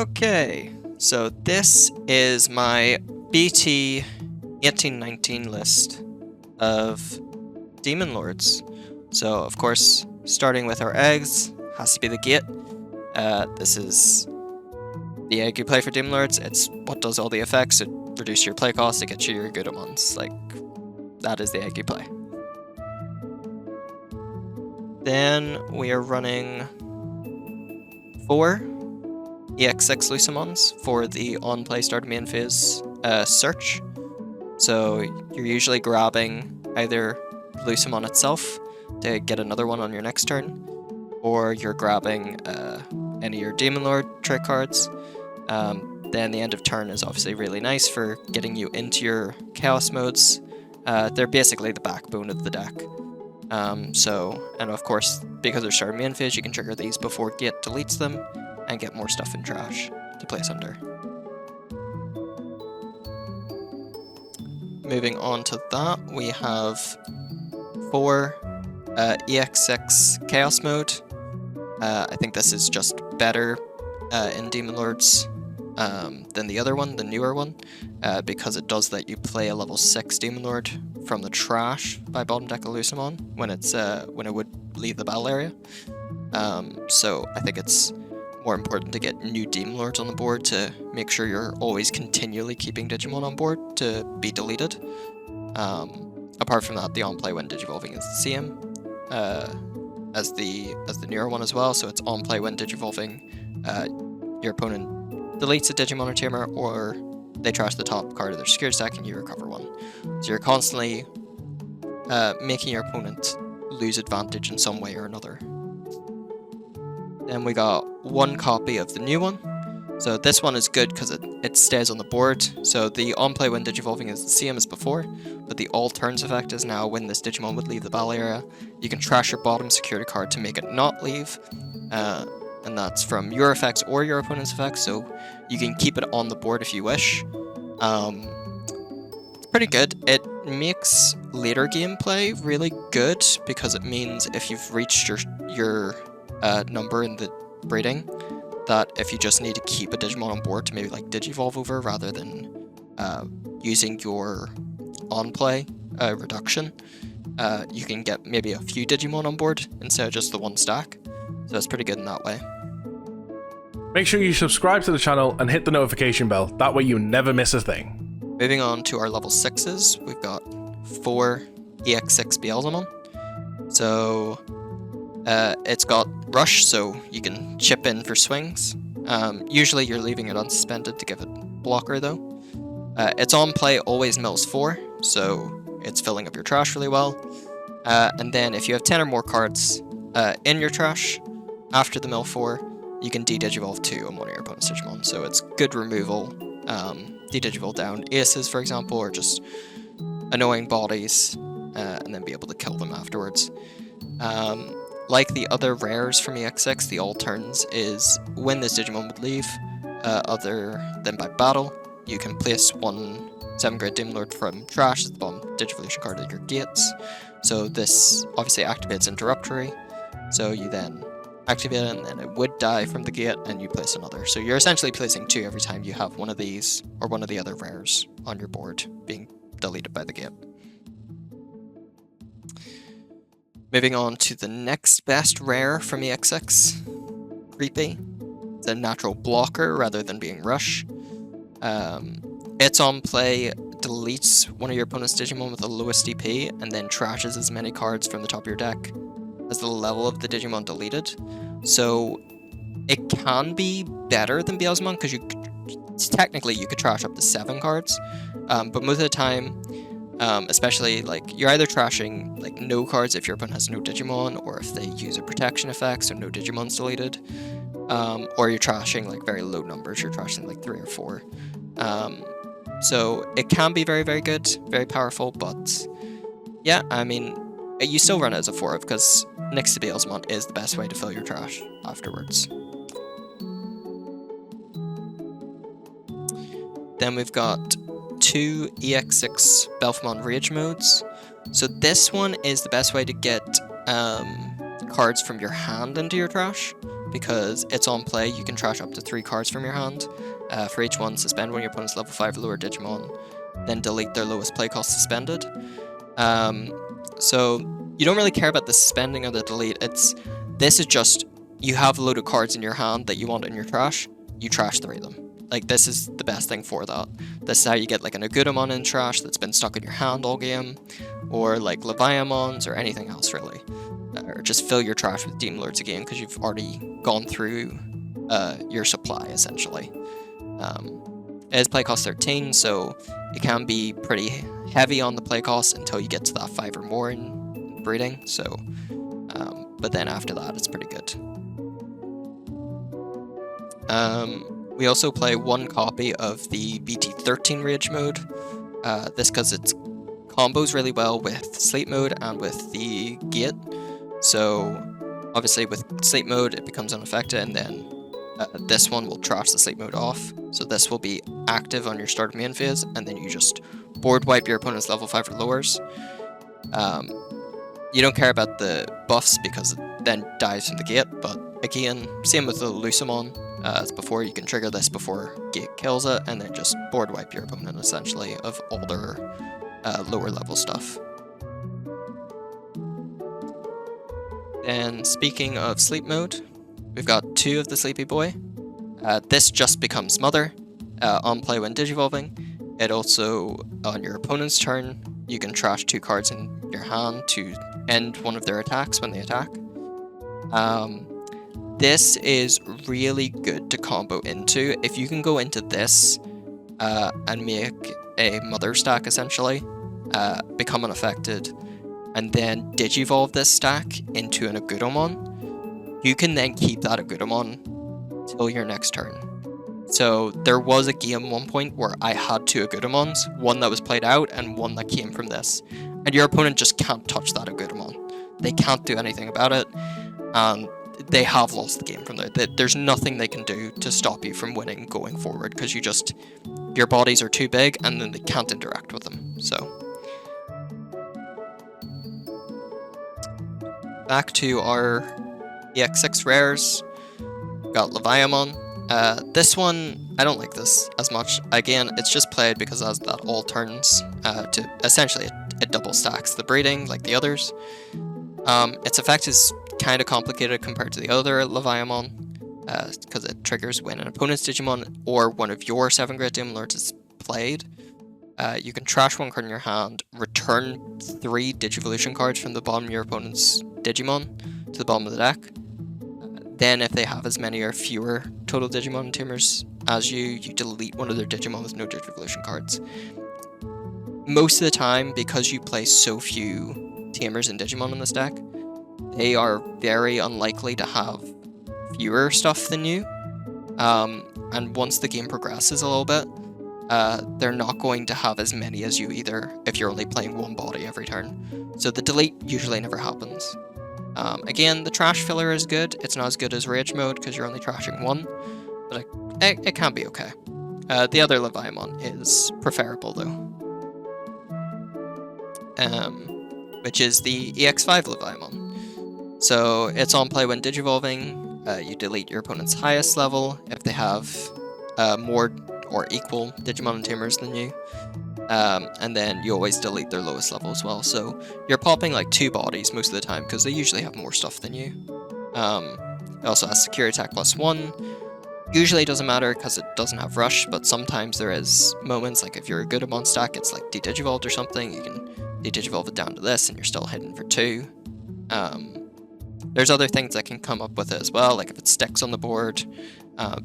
Okay, so this is my BT18-19 list of Demon Lords. So, of course, starting with our eggs, has to be the gate. This is the egg you play for Demon Lords. It's what does all the effects. It reduces your play cost, it gets you your good ones. Like, that is the egg you play. Then we are running 4 EX6 Lucimons for the on-play start main phase search. So you're usually grabbing either Lucimon itself to get another one on your next turn, or you're grabbing any of your Demon Lord trick cards. Then the end of turn is obviously really nice for getting you into your Chaos modes. They're basically the backbone of the deck. And of course, because they're starting main phase, you can trigger these before Gate deletes them and get more stuff in trash to place under. Moving on to that, we have 4 EX6 Chaos mode. I think this is just better in Demon Lords than the other one, the newer one, because it does let you play a level 6 Demon Lord from the trash by bottom deck of Lucimon when it would leave the battle area. So I think it's more important to get new Demon Lords on the board to make sure you're always continually keeping Digimon on board to be deleted. Apart from that, the on-play when Digivolving is the same as the newer one as well, so it's on-play when Digivolving, your opponent deletes a Digimon or Tamer, or they trash the top card of their security stack and you recover one. So you're constantly making your opponent lose advantage in some way or another. Then we got 1 copy of the new one. So this one is good because it stays on the board. So the on-play when Digivolving is the same as before, but the all turns effect is now when this Digimon would leave the battle area, you can trash your bottom security card to make it not leave. And that's from your effects or your opponent's effects, so you can keep it on the board if you wish. It's pretty good. It makes later gameplay really good because it means if you've reached your number in the breeding, that if you just need to keep a Digimon on board to maybe like Digivolve over rather than using your on-play reduction, you can get maybe a few Digimon on board instead of just the 1 stack. So it's pretty good in that way. Make sure you subscribe to the channel and hit the notification bell, that way you never miss a thing. Moving on to our level 6s, we've got 4 EX6 Beelzemon. So it's got Rush, so you can chip in for swings. Usually you're leaving it unsuspended to give it blocker though. It's on play always mills 4, so it's filling up your trash really well. And then if you have 10 or more cards in your trash after the mill 4, you can de-digivolve 2 on one of your opponent's Digimon, so it's good removal. De-digivolve down aces, for example, or just annoying bodies, and then be able to kill them afterwards. Like the other rares from EX6, the all turns is when this Digimon would leave, other than by battle, you can place 1 7-grade Demon Lord from trash as the bottom Digivolution card of your gates. So this obviously activates Interruptory, so you then activate it and then it would die from the gate and you place another. So you're essentially placing 2 every time you have one of these or one of the other rares on your board being deleted by the gate. Moving on to the next best rare from EX6, Creepy. It's a natural blocker rather than being Rush. It's on play, deletes one of your opponent's Digimon with the lowest DP, and then trashes as many cards from the top of your deck as the level of the Digimon deleted. So it can be better than Beelzemon because technically you could trash up to 7 cards, but most of the time, especially like you're either trashing like no cards if your opponent has no Digimon, or if they use a protection effect so no Digimon's deleted, or you're trashing like very low numbers, you're trashing like 3 or 4. So it can be very, very good, very powerful, but yeah, I mean, you still run it as a 4 because next to Beelzemon is the best way to fill your trash afterwards. Then we've got 2 EX6 Belphemon Rage modes. So this one is the best way to get cards from your hand into your trash. because it's on play. You can trash up to 3 cards from your hand. For each one, suspend one of your opponent's level 5 or lower Digimon, then delete their lowest play cost suspended. So you don't really care about the suspending or the delete. This is just, you have a load of cards in your hand that you want in your trash, you trash 3 of them. Like, this is the best thing for that. This is how you get like an Agudamon in trash that's been stuck in your hand all game, or like Leviamons or anything else really. Or just fill your trash with Demon Lords again because you've already gone through your supply essentially. It is play cost 13, so it can be pretty heavy on the play cost until you get to that 5 or more in breeding. So, but then after that, it's pretty good. We also play 1 copy of the BT18 Rage mode. This because it combos really well with Sleep mode and with the Gate. So obviously with Sleep mode, it becomes unaffected, and then this one will trash the Sleep mode off. So this will be active on your start of main phase, and then you just board wipe your opponent's level 5 or lowers. You don't care about the buffs because it then dies from the Gate, but again, same with the Lusamon. As before, you can trigger this before Gate kills it, and then just board wipe your opponent essentially of all their lower level stuff. Then speaking of Sleep mode, we've got 2 of the Sleepy Boy. This just becomes Mother on play when digivolving. It also, on your opponent's turn, you can trash 2 cards in your hand to end one of their attacks when they attack. This is really good to combo into. If you can go into this and make a Mother stack essentially, become unaffected, and then digivolve this stack into an Agudamon, you can then keep that Agudamon till your next turn. So there was a game one point where I had 2 Agudamons, one that was played out and one that came from this, and your opponent just can't touch that Agudamon. They can't do anything about it, and they have lost the game from there. There's nothing they can do to stop you from winning going forward, because your bodies are too big and then they can't interact with them. So back to our EX6 rares. Got Leviamon. This one, I don't like this as much. Again, it's just played because it has that all turns to essentially it double stacks the breeding like the others. Its effect is kind of complicated compared to the other Leviamon, because it triggers when an opponent's Digimon or one of your 7 Great Demon Lords is played. You can trash 1 card in your hand, return 3 Digivolution cards from the bottom of your opponent's Digimon to the bottom of the deck. Then if they have as many or fewer total Digimon and Tamers as you delete one of their Digimon with no Digivolution cards. Most of the time, because you play so few Tamers and Digimon in this deck, they are very unlikely to have fewer stuff than you. And once the game progresses a little bit, they're not going to have as many as you either if you're only playing 1 body every turn. So the delete usually never happens. Again, the trash filler is good. It's not as good as Rage mode because you're only trashing 1, but it can be okay. The other Leviamon is preferable though, which is the EX5 Leviamon. So it's on play when digivolving. You delete your opponent's highest level if they have more or equal Digimon and Tamers than you. And then you always delete their lowest level as well. So you're popping like 2 bodies most of the time because they usually have more stuff than you. It also has secure attack +1. Usually it doesn't matter because it doesn't have rush, but sometimes there is moments like if you're a Agudamon stack, it's like de-digivolved or something. You can de-digivolve it down to this and you're still hitting for 2. There's other things that can come up with it as well, like if it sticks on the board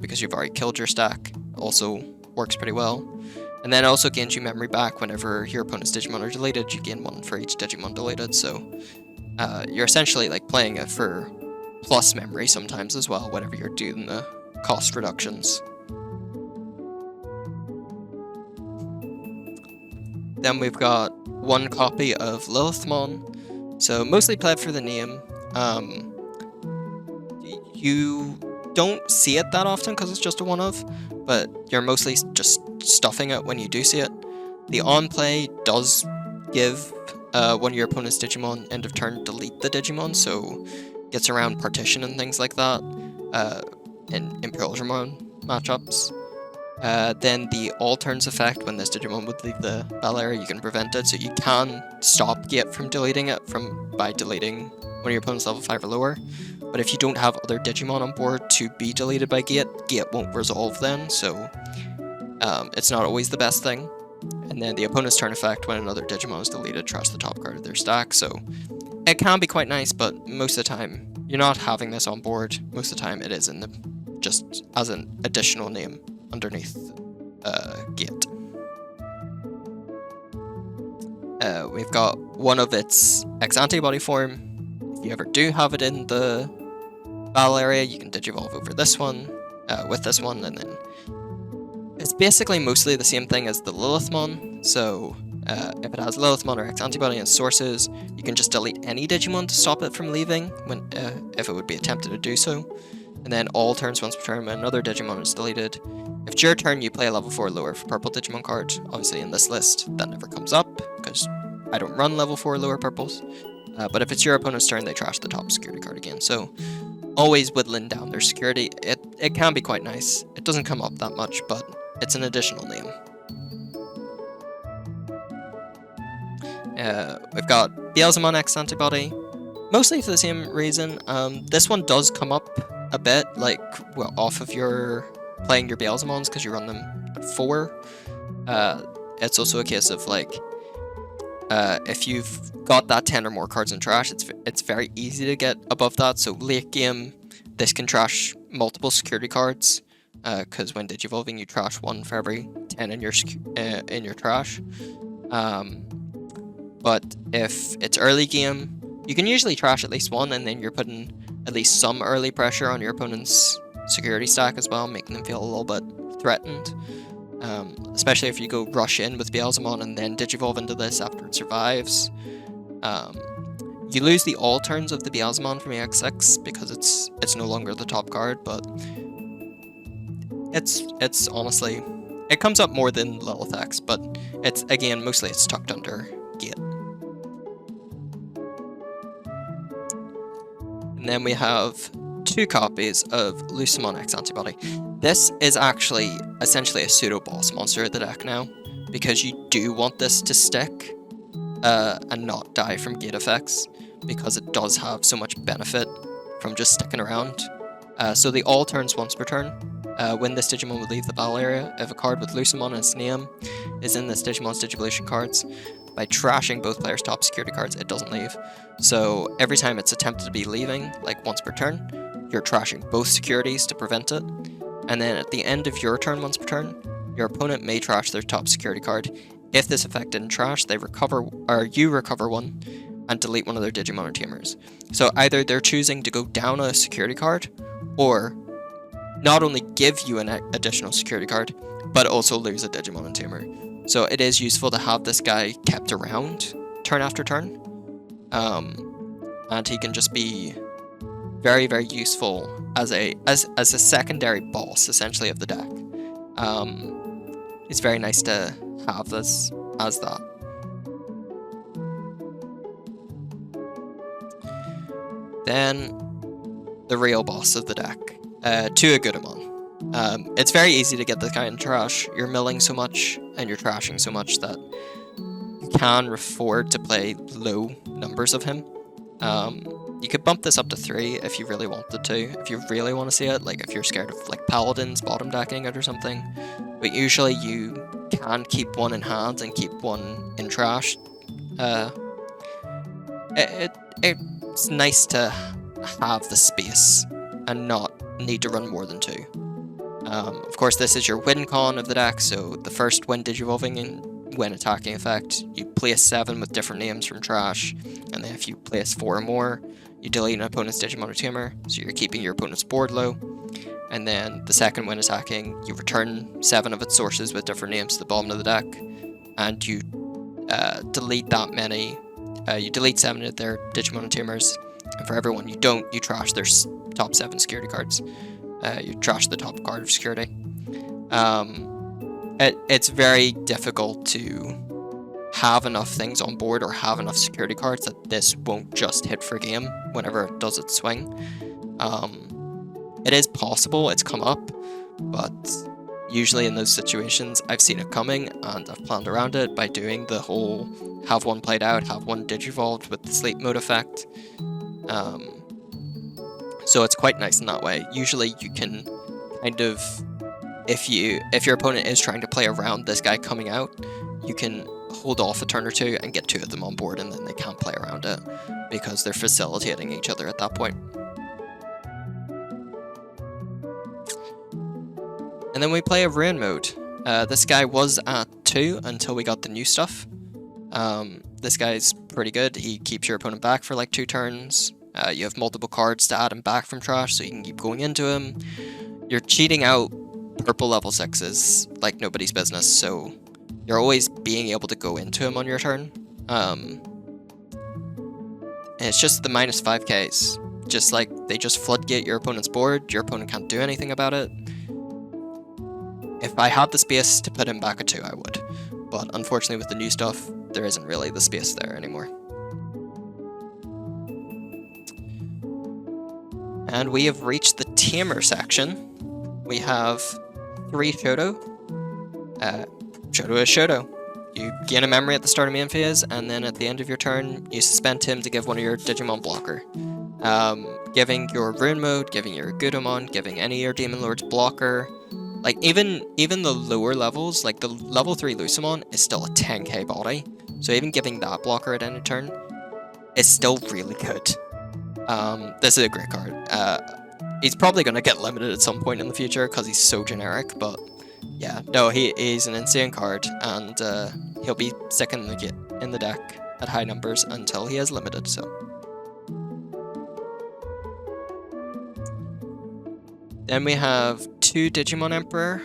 because you've already killed your stack, also works pretty well. And then it also gains you memory back whenever your opponent's Digimon are deleted. You gain 1 for each Digimon deleted, so you're essentially like playing it for plus memory sometimes as well whenever you're doing the cost reductions. Then we've got 1 copy of Lilithmon, so mostly played for the name. You don't see it that often because it's just a 1-of, but you're mostly just stuffing it when you do see it. The on-play does give one of your opponent's Digimon end of turn delete the Digimon, so gets around partition and things like that. in Imperial Digimon matchups. Then the all turns effect, when this Digimon would leave the battle area, you can prevent it, so you can stop Gate from deleting it by deleting one of your opponent's level 5 or lower. But if you don't have other Digimon on board to be deleted by Gate, Gate won't resolve then, so it's not always the best thing. And then the opponent's turn effect, when another Digimon is deleted, trash the top card of their stack, so it can be quite nice, but most of the time you're not having this on board. Most of the time it is in the just as an additional name underneath Gate. We've got one of its X-Antibody form. If you ever do have it in the battle area, you can Digivolve over this one, with this one, and then it's basically mostly the same thing as the Lilithmon. So if it has Lilithmon or X-Antibody and sources, you can just delete any Digimon to stop it from leaving when if it would be attempted to do so. And then all turns once per turn when another Digimon is deleted. If it's your turn, you play a level 4 lower for purple Digimon card. Obviously in this list, that never comes up, because I don't run level 4 lower purples. But if it's your opponent's turn, they trash the top security card again. So always whittling down their security. It can be quite nice. It doesn't come up that much, but it's an additional name. We've got Beelzemon X-Antibody, mostly for the same reason. This one does come up a bit, like, well, off of your playing your Beelzemons, because you run them at 4. It's also a case of, like, if you've got that 10 or more cards in trash, it's very easy to get above that. So late game, this can trash multiple security cards, because when Digivolving, you trash 1 for every 10 in your trash. But if it's early game, you can usually trash at least 1, and then you're putting at least some early pressure on your opponent's security stack as well, making them feel a little bit threatened. Especially if you go rush in with Beelzemon and then Digivolve into this after it survives. You lose the all turns of the Beelzemon from AX6 because it's no longer the top card, but it's honestly, it comes up more than Lilith X, but it's, again, mostly it's tucked under Gate. And then we have 2 copies of Lumus X-Antibody. This is actually essentially a pseudo-boss monster of the deck now, because you do want this to stick and not die from Gate effects, because it does have so much benefit from just sticking around. So the all turns once per turn. When this Digimon would leave the battle area, if a card with Lumus in its name is in this Digimon's Digivolution cards, by trashing both players' top security cards, it doesn't leave. So every time it's attempted to be leaving, like once per turn, you're trashing both securities to prevent it. And then at the end of your turn once per turn, your opponent may trash their top security card. If this effect didn't trash, they recover, or you recover 1 and delete one of their Digimon or Tamers. So either they're choosing to go down a security card, or not only give you an additional security card, but also lose a Digimon and Tamer. So it is useful to have this guy kept around turn after turn. And he can just be very, very useful as a secondary boss, essentially, of the deck. It's very nice to have this as that. Then the real boss of the deck, Tuagudamon. It's very easy to get this guy in trash. You're milling so much and you're trashing so much that you can afford to play low numbers of him. You could bump this up to 3 if you really wanted to, if you really want to see it, like if you're scared of like Paladins bottom decking it or something. But usually you can keep 1 in hand and keep 1 in trash. It's nice to have the space and not need to run more than 2. Of course, this is your win con of the deck, so the first when Digivolving and when attacking effect, you place 7 with different names from trash, and then if you place 4 or more, you delete an opponent's Digimon or Tamer, so you're keeping your opponent's board low. And then the second when attacking, you return 7 of its sources with different names to the bottom of the deck, and you delete that many. You delete 7 of their Digimon and Tamers, and for everyone you don't, you trash their top 7 security cards. You trash the top card of security. It's very difficult to have enough things on board or have enough security cards that this won't just hit for game whenever it does its swing. It is possible, it's come up, but usually in those situations, I've seen it coming, and I've planned around it by doing the whole have one played out, have one digivolved with the sleep mode effect. So it's quite nice in that way. Usually you can kind of, if your opponent is trying to play around this guy coming out, you can hold off a turn or two and get 2 of them on board, and then they can't play around it because they're facilitating each other at that point. And then we play a Ruin mode. This guy was at 2 until we got the new stuff. This guy's pretty good. He keeps your opponent back for like 2 turns. You have multiple cards to add him back from trash, so you can keep going into him. You're cheating out purple level 6s like nobody's business, so you're always being able to go into him on your turn. And it's just the minus 5Ks. Just like, they just floodgate your opponent's board, your opponent can't do anything about it. If I had the space to put him back at 2, I would. But unfortunately with the new stuff, there isn't really the space there anymore. And we have reached the Tamer section. We have 3 Shoto. Shoto is Shoto. You gain a memory at the start of main phase, and then at the end of your turn, you suspend him to give one of your Digimon blocker. Giving your Ruin mode, giving your Gudamon, giving any of your Demon Lords blocker. Like, even the lower levels, like the level 3 Lusamon is still a 10k body. So even giving that blocker at any turn is still really good. This is a great card. He's probably going to get limited at some point in the future because he's so generic, but yeah, no, he's an insane card, and he'll be sick in the deck at high numbers until he is limited, so. Then we have 2 Digimon Emperor.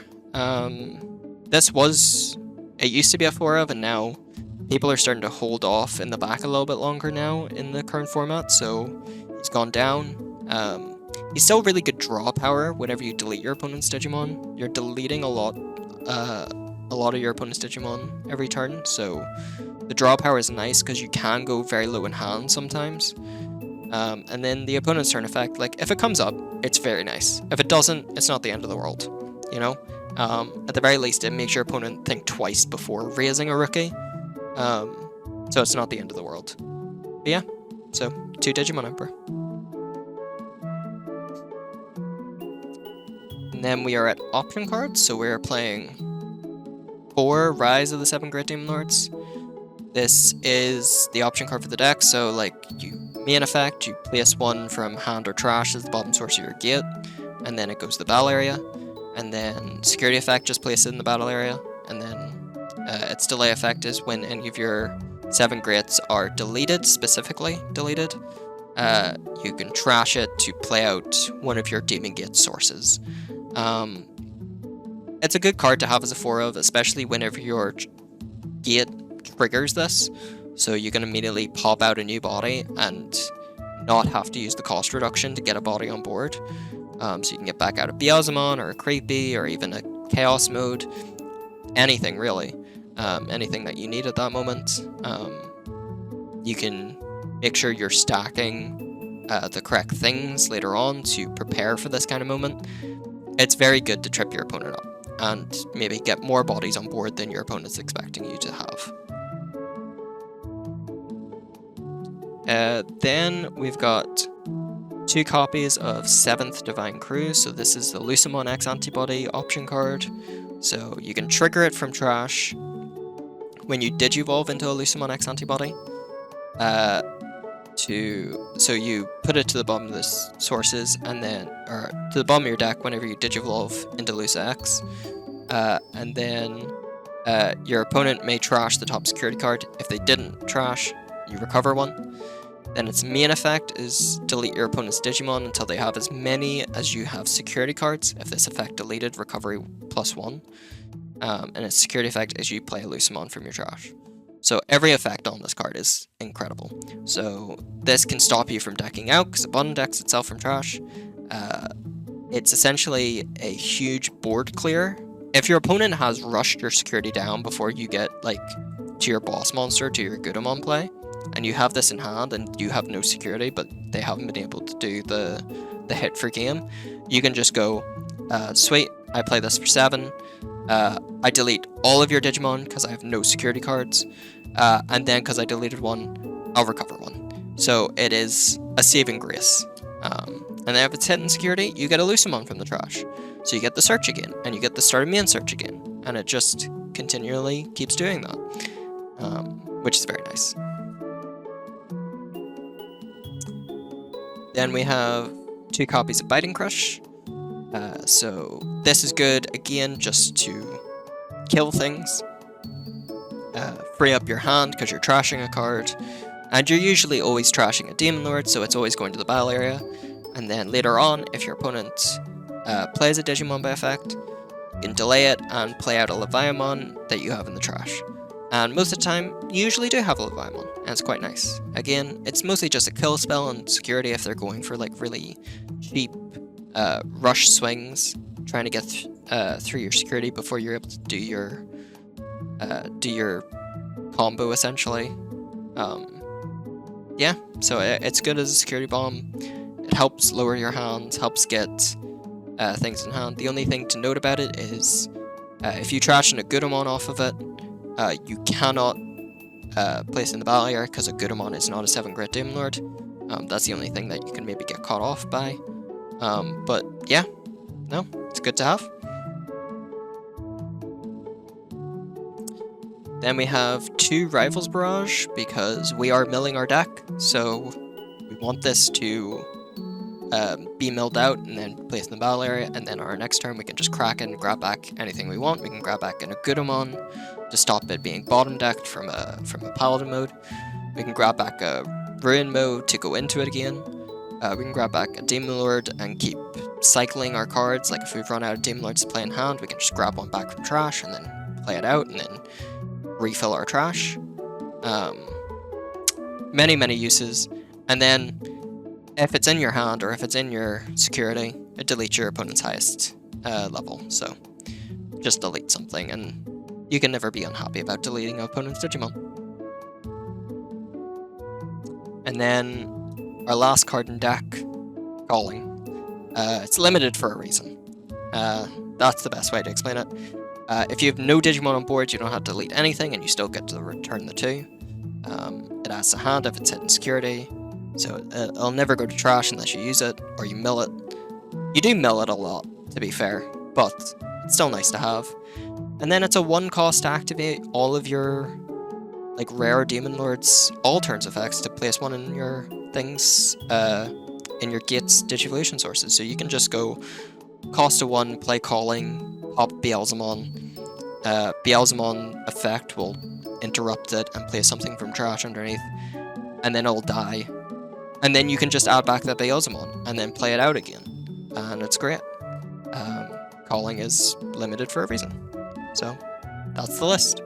It used to be a 4 of, and now people are starting to hold off in the back a little bit longer now in the current format, so he's gone down. He's still really good draw power whenever you delete your opponent's Digimon. You're deleting a lot of your opponent's Digimon every turn, so the draw power is nice because you can go very low in hand sometimes. And then the opponent's turn effect, like, if it comes up, it's very nice. If it doesn't, it's not the end of the world, you know? At the very least, it makes your opponent think twice before raising a rookie. So it's not the end of the world. But yeah, so 2 Digimon Emperor. And then we are at option cards, so we're playing 4 Rise of the 7 Great Demon Lords. This is the option card for the deck, so like, you main effect, you place 1 from hand or trash as the bottom source of your gate, and then it goes to the battle area. And then security effect, just place it in the battle area. And then its delay effect is when any of your 7 greats are deleted, specifically deleted, you can trash it to play out one of your Demon Gate sources. It's a good card to have as a 4 of, especially whenever your gate triggers this. So you can immediately pop out a new body and not have to use the cost reduction to get a body on board. So you can get back out a Beelzemon or a Creepy or even a Chaos mode. Anything, really. Anything that you need at that moment. You can make sure you're stacking the correct things later on to prepare for this kind of moment. It's very good to trip your opponent up and maybe get more bodies on board than your opponent's expecting you to have. Then we've got 2 copies of 7th Divine Crew, so this is the Lusamon X Antibody option card. So you can trigger it from trash when you Digivolve into a Lusamon X Antibody. So you put it to the bottom of the sources, and then, or to the bottom of your deck whenever you Digivolve into Lusa X. And then your opponent may trash the top security card. If they didn't trash, you recover 1. Then its main effect is delete your opponent's Digimon until they have as many as you have security cards. If this effect deleted, recovery +1. And its security effect is you play a Lusamon from your trash. So every effect on this card is incredible. So this can stop you from decking out because it button decks itself from trash. It's essentially a huge board clear. If your opponent has rushed your security down before you get like to your boss monster, to your Gudamon play, and you have this in hand and you have no security, but they haven't been able to do the the hit for game, you can just go, sweet, I play this for 7, I delete all of your Digimon because I have no security cards, and then because I deleted one, I'll recover one. So it is a saving grace. And then if it's hidden security, you get a Lumus from the trash. So you get the search again, and you get the start of main search again, and it just continually keeps doing that, which is very nice. Then we have 2 copies of Biting Crush. So this is good, again, just to kill things, free up your hand because you're trashing a card, and you're usually always trashing a Demon Lord, so it's always going to the battle area. And then later on, if your opponent plays a Digimon by effect, you can delay it and play out a Leviamon that you have in the trash. And most of the time, you usually do have a Leviamon, and it's quite nice. Again, it's mostly just a kill spell and security if they're going for like really cheap rush swings, trying to get through your security before you're able to do your combo, essentially. Yeah, so it's good as a security bomb. It helps lower your hand, helps get things in hand. The only thing to note about it is if you trash a Gudamon off of it, you cannot place in the battle area because a Gudamon is not a 7-grit Demon Lord. That's the only thing that you can maybe get caught off by. But yeah, no, it's good to have. Then we have 2 Rivals Barrage because we are milling our deck, so we want this to be milled out and then placed in the battle area, and then our next turn we can just crack it and grab back anything we want. We can grab back a Gudamon to stop it being bottom decked from a Paladin mode. We can grab back a Ruin mode to go into it again. We can grab back a Demon Lord and keep cycling our cards. Like if we've run out of Demon Lords to play in hand, we can just grab one back from trash and then play it out and then refill our trash. Many uses. And then if it's in your hand or if it's in your security, it deletes your opponent's highest level. So just delete something, and you can never be unhappy about deleting an opponent's Digimon. And then our last card in deck, Calling. It's limited for a reason. That's the best way to explain it. If you have no Digimon on board, you don't have to delete anything, and you still get to return the 2. It adds to hand if it's hidden security, so it'll never go to trash unless you use it, or you mill it. You do mill it a lot, to be fair, but it's still nice to have. And then it's a 1-cost to activate all of your like rare Demon Lords all turns effects to place one in your things, in your Gates Digivolution sources. So you can just go cost of 1, play Calling, pop Beelzemon. Beelzemon effect will interrupt it and play something from trash underneath, and then it'll die. And then you can just add back that Beelzemon and then play it out again, and it's great. Calling is limited for a reason. So that's the list.